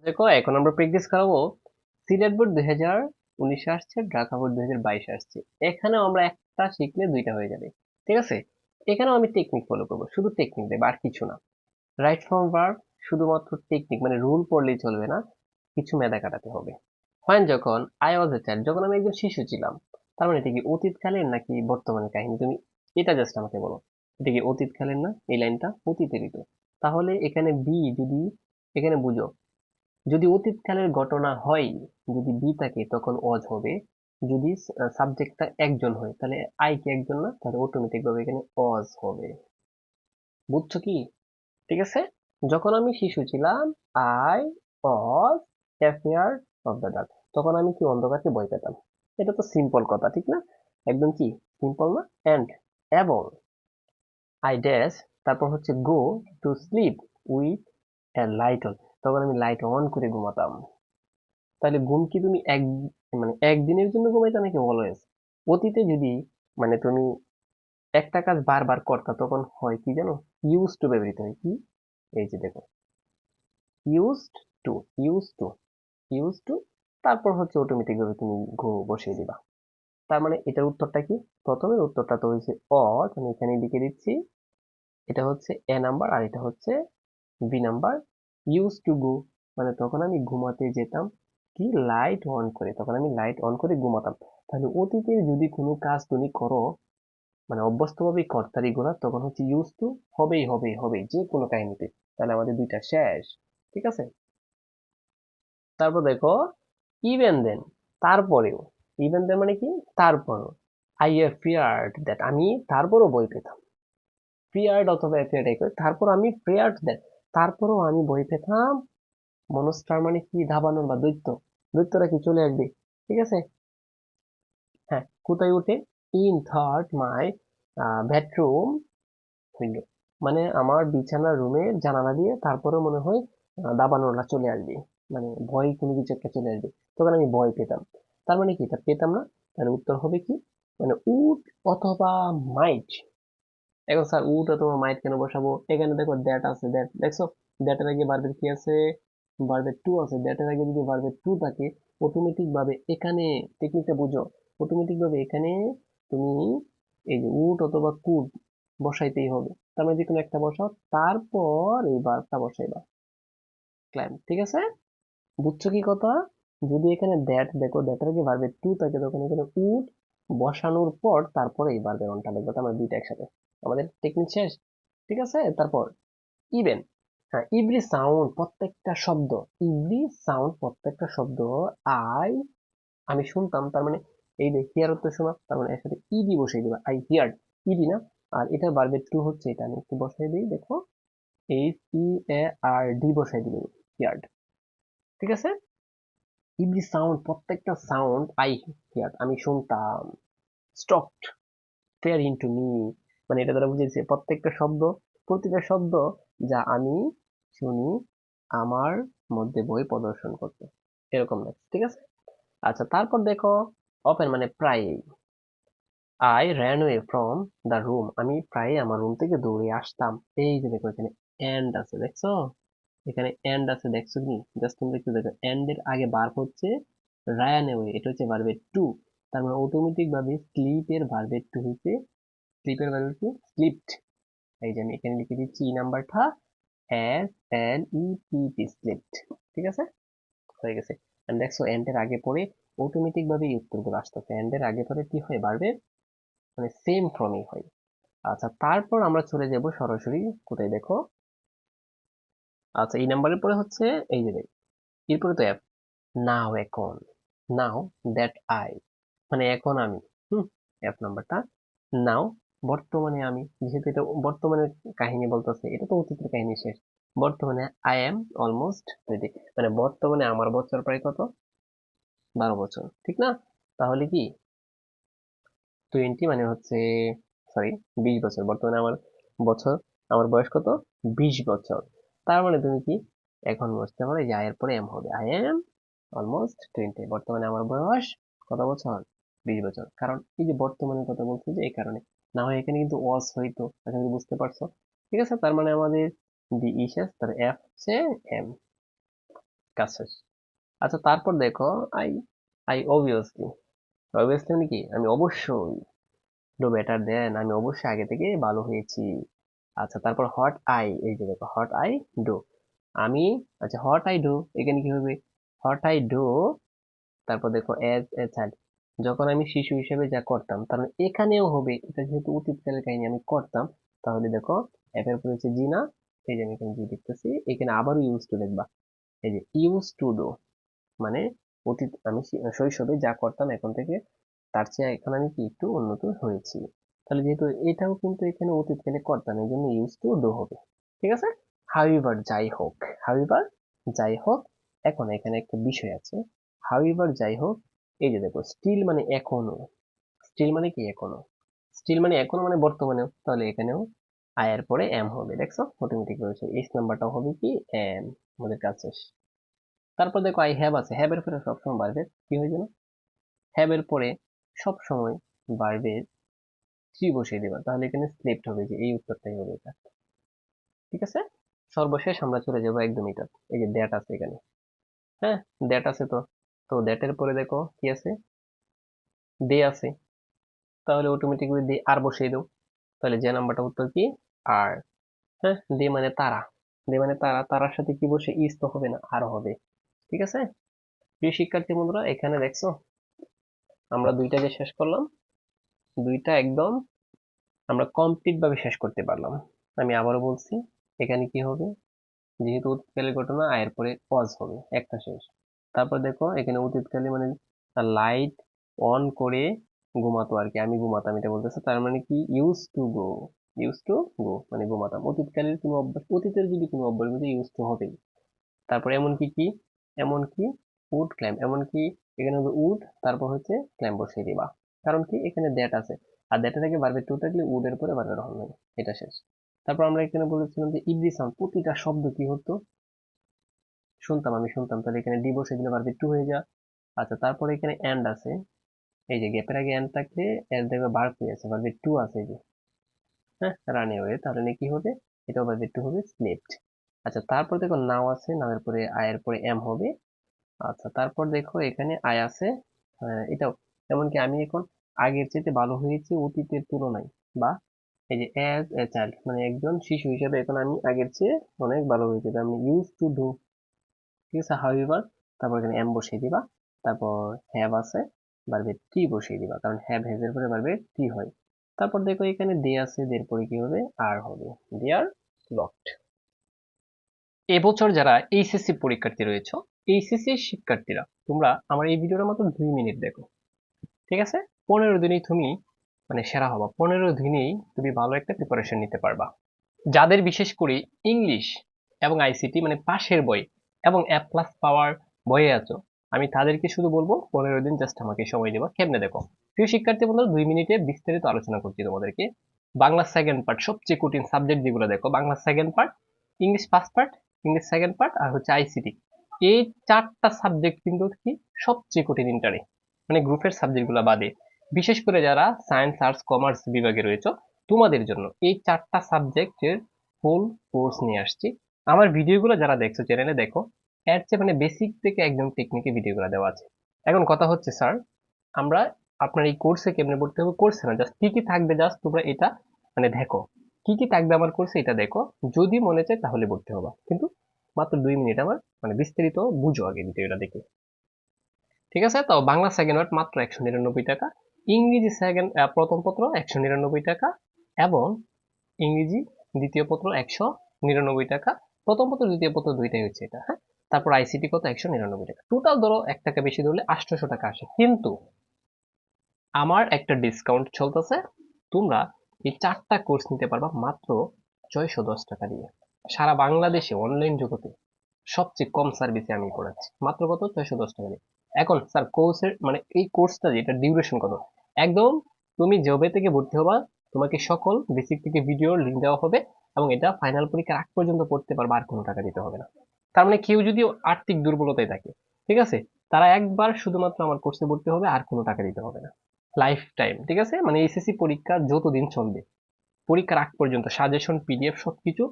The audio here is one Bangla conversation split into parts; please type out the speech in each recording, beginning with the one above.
দেখো এখন আমরা প্র্যাকটিস করাবো সিলেট বোর্ড 2019 আসছে, ঢাকা বোর্ড 2022 আসছে। এখানেও আমরা একটা শিখলে দুইটা হয়ে যাবে। ঠিক আছে, এখানেও আমি টেকনিক ফলো করবো, শুধু টেকনিক দেবো আর কিছু না। রাইট ফ্রম ভার্ব, শুধুমাত্র টেকনিক মানে রুল পড়লেই চলবে না, কিছু মেধা কাটাতে হবে। হয় যখন আই ওয়াজ এ চাইল্ড, যখন আমি একজন শিশু ছিলাম, তার মানে এটা কি অতীতকালের নাকি বর্তমানের কাহিনী? তুমি এটা জাস্ট আমাকে বলো, এটা কি অতীতকালের না? এই লাইনটা অতীতেরই তো। তাহলে এখানে বি যদি, এখানে বুঝো, যদি অতীতকালের ঘটনা হয়, যদি বি থাকে তখন ওয়াজ হবে। যদি সাবজেক্টটা একজন হয় তাহলে আই কি একজন না, তাহলে অটোমেটিক ভাবে এখানে ওয়াজ হবে। বুঝছো কি? ঠিক আছে, যখন আমি শিশু ছিলাম, I was afraid of the dark, তখন আমি কি অন্ধকারকে ভয় পেতাম। এটা তো সিম্পল কথা, ঠিক না? একদম কি সিম্পল না? এন্ড এবং আই ড্যাশ, তারপর হচ্ছে go to sleep with a light on, তখন আমি লাইট অন করে ঘুমাতাম। তাহলে ঘুম কি তুমি মানে একদিনের জন্য ঘুমাইতা নাকি অলওয়েজ? অতীতে যদি মানে তুমি একটা কাজ বারবার করতা তখন হয় কি জানো? ইউজ টু ব্যবহৃত হয় কি? এই যে দেখো, used to, use to, use to, তারপর হচ্ছে অটোমেটিক ভাবে তুমি বসিয়ে দিবা। তার মানে এটার উত্তরটা কি? প্রথমের উত্তরটা তো হয়েছে অ, আমি এখানে লিখে দিচ্ছি। এটা হচ্ছে এ নাম্বার আর এটা হচ্ছে B number. Use to go মানে তখন আমি ঘুমাতে যেতাম কি লাইট অন করে, তখন আমি লাইট অন করে ঘুমাতাম। তাহলে অতীতের যদি কোনো কাজ তুমি করো, মানে অভ্যস্তভাবে কর্তারি গুলা, তখন হচ্ছে ইউজ টু হবেই হবেই হবে যে কোনো কাহিনীতে। তাহলে আমাদের দুইটা শেষ। ঠিক আছে, তারপর দেখো ইভেন দেন, তারপরেও। ইভেন দেন মানে কি? তারপরও। আই হ্যাভ ফিয়ার্ড দ্যাট, আমি তারপরও ভয় পেতাম। ফিয়ার্ড অথবা ফিয়ার্ড একই, তারপর আমি ফিয়ার্ড দ্যাট, তারপরও আমি ভয় পেতাম। মনস্টার মানে কি? দাবানল বা দৈত্য, দৈত্যরা কি চলে আসবে। ঠিক আছে, হ্যাঁ, কোথায় উঠে? In third my bedroom window, মানে আমার বিছানার রুমে জানালা দিয়ে তারপরে মনে হয় দাবানলরা চলে আসবে, মানে ভয় কোনো কিছু একটা চলে আসবে, তখন আমি ভয় পেতাম। তার মানে কি? এটা পেতাম না। তাহলে উত্তর হবে কি? মানে উড অথবা মাইট। এখন স্যার উড অথবা মাইট কেন বসাবো? এখানে দেখো দ্যাট আছে, দ্যাট দেখছো, দ্যাটের আগে ভার্বের কি আছে? ভার্বের টু আছে। দ্যাটের আগে যদি ভার্বের টু থাকে, অটোমেটিক ভাবে এখানে, টেকনিকটা বুঝো, অটোমেটিক ভাবে এখানে তুমি এই যে উড অথবা কুড বসাইতেই হবে। তার মানে যে কোনো একটা বসাও, তারপর এই ভার্বটা বসাইবা। ক্ল্যাম, ঠিক আছে? বুঝছো কি কথা? যদি এখানে দ্যাট দেখো, দ্যাটের আগে ভার্বের টু থাকে, তখন এখানে উড বসানোর পর তারপরে এই ভার্বের অনটা লিখবো। তার মানে দুইটা একসাথে। আমাদের টেকনিক শেষ। ঠিক আছে, তারপর ইভেন, হ্যাঁ, ইভরি সাউন্ড প্রত্যেকটা শব্দ, ইভরি সাউন্ড প্রত্যেকটা শব্দ, আই আমি শুনতাম। তার মানে এই যে হিয়ার তো শোনা, তার মানে এর সাথে ইডি বসিয়ে দিবা, আই হিয়ার্ড, ইডি না? আর এটা ভার্বের টু হচ্ছে, এটা আমি একটু বসাই দিই, দেখো, এইচ ই এ আর ডি বসাই দিবে, হিয়ার্ড। ঠিক আছে, ইভরি সাউন্ড প্রত্যেকটা সাউন্ড, আই হিয়ার্ড আমি শুনতাম। স্টপড ফেয়ার ইনটু মি, মানে এটা দ্বারা বুঝেছে প্রত্যেকটা শব্দ, প্রতিটা শব্দ যা আমি শুনি আমার মধ্যে বই প্রদর্শন করতে, এরকম না? ঠিক আছে, আচ্ছা, তারপর দেখো ওপেন মানে প্রায়। I ran way from the room, আমি প্রায় আমার রুম থেকে দৌড়ে আসতাম। এই যে দেখো এখানে এন্ড আছে, দেখছো? এখানে এন্ড আছে, দেখছো কি? জাস্ট তুমি একটু দেখো, এন্ড এর আগে ভার্ব হচ্ছে রায়ান অ্যাওয়ে, এটা হচ্ছে ভার্বের টু। তার মানে অটোমেটিক ভাবে স্লিপের ভার্বের টু হচ্ছে, স্লিপের ভার্বের টু স্লিপড। এই যে আমি এখানে লিখে দিচ্ছি ই নাম্বারটা, S L E P T, slipped. ঠিক আছে, হয়ে গেছে। এন্ড দেখছো এন্ড এর আগে পরে অটোমেটিক ভাবে এই উত্তরগুলো আসতেছে, এন্ড এর আগে পরে কি হয়? ভার্বের মানে সেম ফর্মই হয়। আচ্ছা, তারপর আমরা চলে যাব সরাসরি কোথায় দেখো, আচ্ছা এই নাম্বারের পরে হচ্ছে এই যে দেখ, এরপরে তো অ্যাপ, নাও এখন, নাও দ্যাট আই, মানে এখন আমি, অ্যাপ নাম্বারটা নাও, বর্তমানে আমি, যেহেতু এটা বর্তমানের কাহিনী বলতেছে, এটা তো অতীতের কাহিনী শেষ। বর্তমানে আই এম অলমোস্ট রেডি, মানে বর্তমানে আমার বছর প্রায় কত? 12 বছর, ঠিক না? তাহলে কি 20 মানে হচ্ছে, সরি, 20 বছর, বর্তমানে আমার বছর, আমার বয়স কত? 20 বছর। তার মানে তুমি কি এখন বুঝতে পারো যে আয়ের পরে এম হবে, আই এম অলমোস্ট 20, বর্তমানে আমার বয়স কত বছর? 20 বছর। কারণ এই যে বর্তমানে কথা বলছি যে এই কারণে, না হয় এখানে কিন্তু ওয়াজ হইতো। আশা করি বুঝতে পারছো। ঠিক আছে, তার মানে আমাদের ডি ই শেষ, তার এফ হচ্ছে এম। কাজ শেষ। আচ্ছা তারপর দেখো আই আই অবভিয়াসলি, অবভিয়াসলি মানে কি, আমি অবশ্যই ডু বেটার দেন, আমি অবশ্যই আগে থেকে ভালো হয়েছি। আচ্ছা তারপর হট আই, এই যে দেখো হট আই ডু, আমি, আচ্ছা হট আই ডু, এখানে কি হবে, হট আই ডু, তারপর দেখো এজ এ চাইল্ড, যখন আমি শিশু হিসেবে যা করতাম, তার মানে এখানেও হবে, এটা যেহেতু অতীতকালের কাহিনী আমি করতাম, তাহলে দেখো এফ এর পরে হচ্ছে জি না, এই যে আমি এখানে জি লিখতেছি, এখানে আবারও ইউজ টু লিখবা, এই যে ইউজ টু ডু, মানে অতীত আমি শৈশবে যা করতাম এখন থেকে তার চেয়ে এখন আমি কি একটু উন্নত হয়েছি। তাহলে যেহেতু এটাও কিন্তু এখানে অতীতকালে করতাম, এই জন্য ইউজ টু ডু হবে। ঠিক আছে, হাউএভার যাই হোক, হাউএভার যাই হোক, এখন এখানে একটা বিষয় আছে, হাউএভার যাই হোক, এই যে দেখো স্টিল মানে এখনো, স্টিল মানে কি এখনো, স্টিল মানে এখনো মানে বর্তমানেও, তাহলে এখানেও আয়ের পরে এম হবে, দেখছো অটোমেটিক রয়েছে, এইচ নাম্বারটাও হবে কি এম, আমাদের কাজ শেষ। তারপর দেখো আই হ্যাভ আছে, হ্যাভ এর পরে সবসময় ভার্বের কি হয়ে গেল, হ্যাভ এর পরে সবসময় ভার্বের থ্রি বসিয়ে দেবা, তাহলে এখানে স্লেপ্ট হবে, যে এই উত্তরটাই হবে এটা। ঠিক আছে, সর্বশেষ আমরা চলে যাবো একদম এটা, এই যে দ্যাট আছে এখানে, হ্যাঁ দ্যাট আছে, তো তো দ্যাটের পরে দেখো কি আছে, দে আছে, তাহলে অটোমেটিকলি দে আর বসিয়ে দাও, তাহলে যে নাম্বারটা উত্তর কি আর। হ্যাঁ দে মানে তারা, দে মানে তারা, তারার সাথে কি বসে, ইস তো হবে না, আর হবে। ঠিক আছে, প্রিয় শিক্ষার্থী বন্ধুরা, এখানে দেখছো আমরা দুইটা যে শেষ করলাম, দুইটা একদম আমরা কমপ্লিট ভাবে শেষ করতে পারলাম। আমি আবারও বলছি, এখানে কি হবে, যেহেতু অতীতকালের ঘটনা আয়ের পরে পজ হবে, একটা শেষ। তারপর দেখো এখানে অতীতকালে মানে লাইট অন করে ঘুমাতো আর কি, আমি ঘুমাতাম এটা বলতেছে, তার মানে কি use to go, use to go মানে ঘুমাতাম, অতীতকালের কোনো অভ্যাস, অতীতের যদি কোনো অভ্যাস বুঝে ইউজ টু হবেই। তারপর এমন কি কি, এমন কি উড ক্ল্যাম্প, এমন কি এখানে হবে উড, তারপর হচ্ছে ক্ল্যাম্প বসিয়ে দিবা, কারণ কি এখানে দ্যাট আছে, আর দ্যাটের আগে ভার্বের টু থাকলে উডের পরে ভার্বের হল নেই, এটা শেষ। তারপর আমরা এখানে বলেছিলাম যে ইভরি সাউন্ড, প্রতিটা শব্দ কি হতো, শুনতাম, আমি শুনতাম, তাহলে এখানে ডি বসে দিলে ভার্বের টু হয়ে যা। আচ্ছা তারপরে এখানে এন্ড আছে, এই যে গ্যাপের আগে এন্ড থাকলে এর দেখবে ভার্ব হয়ে আছে, ভার্বের টু আছে এই যে, হ্যাঁ রানি হয়ে, তাহলে কি হবে, এটাও ভার্বের টু হবে, স্লেপ্ট। আচ্ছা তারপর দেখো নাও আছে, নাওয়ের পরে আয়ের পরে এম হবে। আচ্ছা তারপর দেখো এখানে আয় আছে, এটাও, এমনকি আমি এখন আগের চেয়ে ভালো হয়েছি অতীতের তুলনায়, বা এই যে অ্যাজ এ চাইল্ড মানে একজন শিশু হিসেবে এখন আমি আগের চেয়ে অনেক ভালো হয়েছি, আমি ইউজ টু ডু। ঠিক আছে, হাউএভার, তারপর এখানে এম বসিয়ে দিবা, তারপর হ্যাভ আছে, বারবে টি বসিয়ে দিবা, কারণ হ্যাভ হ্যাজ এর পরে বারবে টি হয়। তারপর দেখো এখানে দে আছে, দের পরে কি হবে, আর হবে, দে আর লকড। এবছর যারা এইচএসসি পরীক্ষার্থী রয়েছে, এইচএসসি শিক্ষার্থীরা, তোমরা আমার এই ভিডিওটা মাত্র 2 মিনিট দেখো, ঠিক আছে, 15 দিনেই তুমি মানে সেরা হবা, 15 দিনেই তুমি ভালো একটা প্রিপারেশন নিতে পারবা। যাদের বিশেষ করে ইংলিশ এবং আইসিটি মানে পাশের বই এবং এ প্লাস পাওয়ার বইয়ে আছো, আমি তাদেরকে শুধু বলবো 15 দিন জাস্ট আমাকে সময় দেবো। কেমনে দেখো, প্রিয় শিক্ষার্থী বন্ধুরা, 2 মিনিটে বিস্তারিত আলোচনা করছি তোমাদেরকে। বাংলা সেকেন্ড পার্ট সবচেয়ে কঠিন সাবজেক্ট যেগুলো, দেখো Bangla second part, English first part, English second part, আর হচ্ছে আইসিটি, এই 4টা সাবজেক্ট কিন্তু কি সবচেয়ে কঠিন ইন্টারে, মানে গ্রুপের সাবজেক্টগুলো বাদে, বিশেষ করে যারা সায়েন্স আর্টস কমার্স বিভাগে রয়েছে, তোমাদের জন্য এই 4টা সাবজেক্টের ফুল কোর্স নিয়ে আসছি। আমার ভিডিওগুলো যারা দেখছো চ্যানেলে দেখো, এর চেয়ে মানে বেসিক থেকে একদম টেকনিকে ভিডিওগুলো দেওয়া আছে। এখন কথা হচ্ছে স্যার, আমরা আপনার এই কোর্সে কেমনে পড়তে হবে, কোর্সে না জাস্ট কি কি থাকবে, জাস্ট তোমরা এটা মানে দেখো, কি কি থাকবে আমার কোর্সে এটা দেখো, যদি মনে চায় তাহলে পড়তে হবে, কিন্তু মাত্র 2 মিনিট আমার মানে বিস্তারিত বুঝো আগে ভিডিওটা দেখে। ঠিক আছে, তো বাংলা সেকেন্ড পার্ট মাত্র 199 টাকা, ইংরেজি সেকেন্ড প্রথম পত্র 199 টাকা, এবং ইংরেজি দ্বিতীয় পত্র 199 টাকা, প্রথম পত্র দ্বিতীয় পত্র দুইটাই হচ্ছে এটা, হ্যাঁ। তারপর আইসিটি কত, 199 টাকা, টোটাল ধরো 1 টাকা বেশি ধরলে 800 টাকা আসে, কিন্তু আমার একটা ডিসকাউন্ট চলতেছে, তোমরা এই 4টা কোর্স নিতে পারবা মাত্র 610 টাকা দিয়ে, সারা বাংলাদেশে অনলাইন জগতে সবচেয়ে কম সার্ভিসে আমি পড়াচ্ছি, মাত্র কত, 610 টাকা দিয়ে। এখন স্যার কোর্সের মানে এই কোর্সটা যেটা ডিউরেশন কত, একদম তুমি জবে থেকে ভর্তি হবা, তোমাকে সকল বেসিক থেকে ভিডিওর লিঙ্ক দেওয়া হবে, এবং এটা ফাইনাল পরীক্ষার আগ পর্যন্ত পড়তে পারবা, আর কোনো টাকা দিতে হবে না। তার মানে কেউ যদি আর্থিক দুর্বলতায় থাকে, ঠিক আছে, তারা একবার শুধুমাত্র আমার কোর্সে ভর্তি হবে, আর কোনো টাকা দিতে হবে না, লাইফ টাইম। ঠিক আছে, মানে এসএসসি পরীক্ষা যতদিন চলবে, পরীক্ষার আগ পর্যন্ত সাজেশন পিডিএফ সবকিছু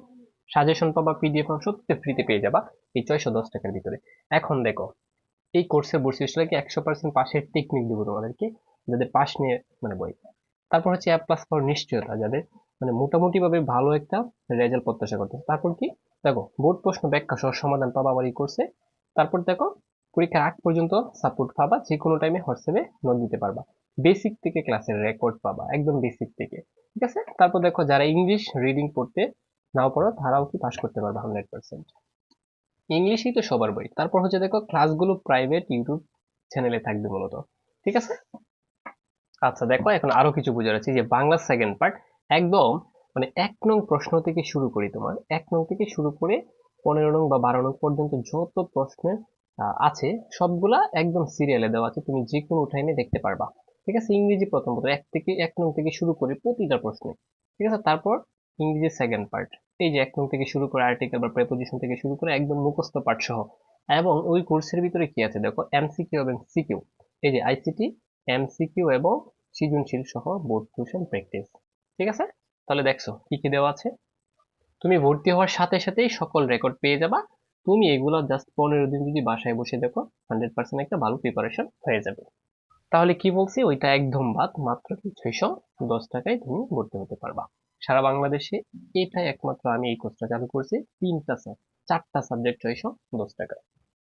সাজেশন পাবা, পিডিএফ পাবা, সত্যি ফ্রিতে পেয়ে যাবা এই 610 টাকার ভিতরে। এখন দেখো, এই কোর্সের ভর্তি হচ্ছে কি 100% পাশের টেকনিক দিব তোমাদেরকে, যাদের পাস নিয়ে মানে বই। তারপর হচ্ছে A+ পাওয়ার নিশ্চয়তা, যাদের মানে মোটামুটি ভাবে ভালো একটা রেজাল্ট প্রত্যাশা করতেছে। তারপর কি, দেখো বোর্ড প্রশ্ন ব্যাখ্যা সহ সমাধান পাবা আমার এই কোর্সে। তারপর দেখো, পরীক্ষার আগ পর্যন্ত সাপোর্ট পাবা, যে কোনো টাইমে হোয়াটসঅ্যাপে নোট দিতে পারবা। বেসিক থেকে ক্লাসের রেকর্ড পাবা, একদম বেসিক থেকে। ঠিক আছে, তারপর দেখো যারা ইংলিশ রিডিং পড়তে নাও পারো তারাও কি পাস করতে পারবে 100%। ইংলিশই তো সবার বই। তারপর হচ্ছে দেখো, ক্লাসগুলো প্রাইভেট ইউটিউব চ্যানেলে থাকবে মূলত। ঠিক আছে, আচ্ছা দেখো এখন আরো কিছু বোঝার আছে, যে বাংলা সেকেন্ড পার্ট একদম মানে 1 নং প্রশ্ন থেকে শুরু করি, তোমার 1 নং থেকে শুরু করে 15 নং বা 12 নং পর্যন্ত যত প্রশ্নের আছে সবগুলা একদম সিরিয়ালে দেওয়া আছে, তুমি যে কোনো টাইমে দেখতে পারবা। ঠিক আছে, ইংরেজি প্রথমত 1 নং থেকে শুরু করে প্রতিটা প্রশ্নে। ঠিক আছে, তারপর ইংরেজি সেকেন্ড পার্ট, এই যে 1 নং থেকে শুরু করে আর্টিকেল বা প্রেপোজিশন থেকে শুরু করে একদম মুখস্থ পাঠ সহ। এবং ওই কোর্সের ভিতরে কি আছে দেখো, এমসিকিউ এবং সিকিউ, এই যে আইসিটি এমসিকিউ এবং সৃজনশীল সহ বোর্ড কোশ্চেন প্র্যাকটিস। ঠিক আছে, তাহলে দেখছো কি কি দেওয়া আছে। তুমি ভর্তি হওয়ার সাথে সাথেই সকল রেকর্ড পেয়ে যাবা। তুমি এগুলো জাস্ট 15 দিন যদি বাসায় বসে দেখো, 100% একটা ভালো প্রিপারেশন হয়ে যাবে। তাহলে কি বলছি, ওইটা একদম বাদ, মাত্র কি 610 টাকায় তুমি ভর্তি হতে পারবা সারা বাংলাদেশে। এটাই একমাত্র আমি এই কোর্সটা চালু করছি, 4টা সাবজেক্ট 610 টাকা।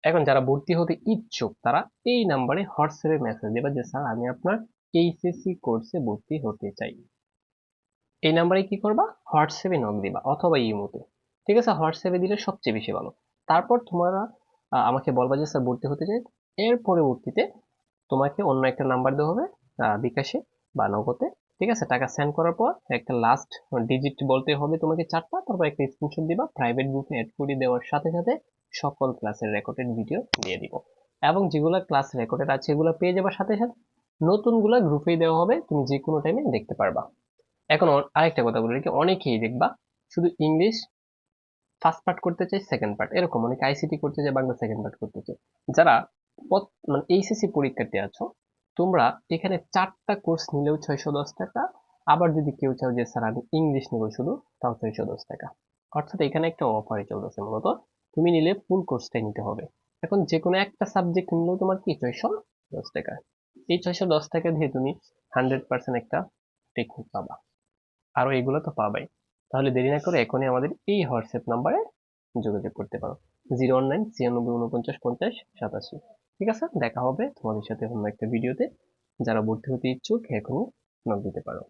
এখন যারা ভর্তি হতে ইচ্ছুক তারা এই নাম্বারে হোয়াটসঅ্যাপে মেসেজ দেবা যে স্যার আমি আপনার এইচএসসি কোর্সে ভর্তি হতে চাই। এই নাম্বারে কি করবা, হোয়াটসঅ্যাপে নক দিবা অথবা ইমোতে। ঠিক আছে, হোয়াটসঅ্যাপে দিলে সবচেয়ে বেশি ভালো। তারপর তোমরা আমাকে বলবা যে স্যার ভর্তি হতে চাই। এর পরবর্তীতে তোমাকে অন্য একটা নাম্বার দেওয়া হবে, বিকাশে বা নগদে। ঠিক আছে, টাকা সেন্ড করার পর একটা লাস্ট ডিজিট বলতে হবে তোমাকে 4টা, তারপর একটা স্ক্রিনশট দিবা, প্রাইভেট গ্রুপে অ্যাড করে দেওয়ার সাথে সাথে সকল ক্লাসের রেকর্ডেড ভিডিও দিয়ে দিব। এবং যেগুলো ক্লাস রেকর্ডেড আছে এগুলো পেয়ে যাবার সাথে সাথে নতুনগুলো গ্রুপেই দেওয়া হবে, তুমি যে কোনো টাইমে দেখতে পারবা। এখন আরেকটা কথা বলে রাখি, অনেকেই দেখবা শুধু ইংলিশ ফার্স্ট পার্ট করতে চাই, সেকেন্ড পার্ট এরকম, অনেকে আইসিটি করতে চাই, বাংলা সেকেন্ড পার্ট করতে চাই। যারা মানে এইচএসসি পরীক্ষার্থী আছো, তোমরা এখানে 4টা কোর্স নিলেও 610 টাকা। আবার যদি কেউ চাও যে স্যার আমি ইংলিশ নেবো শুধু, তাও 610 টাকা। অর্থাৎ এখানে একটা অফারে চলতেছে মূলত, তুমি নিলে ফুল কোর্সটাই নিতে হবে। এখন যে কোনো একটা সাবজেক্ট নিলেও তোমার কি 610 টাকা। এই 610 টাকা দিয়ে তুমি 100% একটা টেকনিক পাবা। আরো এগুলো তো পাবাই। তাহলে দেরি না করে এখনই আমাদের এই হোয়াটসঅ্যাপ নাম্বারে যোগাযোগ করতে পারো, 019 96 49 50 87। ঠিক আছে, দেখা হবে তোমাদের সাথে অন্য একটা ভিডিওতে। যারা ভর্তি হতে ইচ্ছুক এখনই নক দিতে পারো।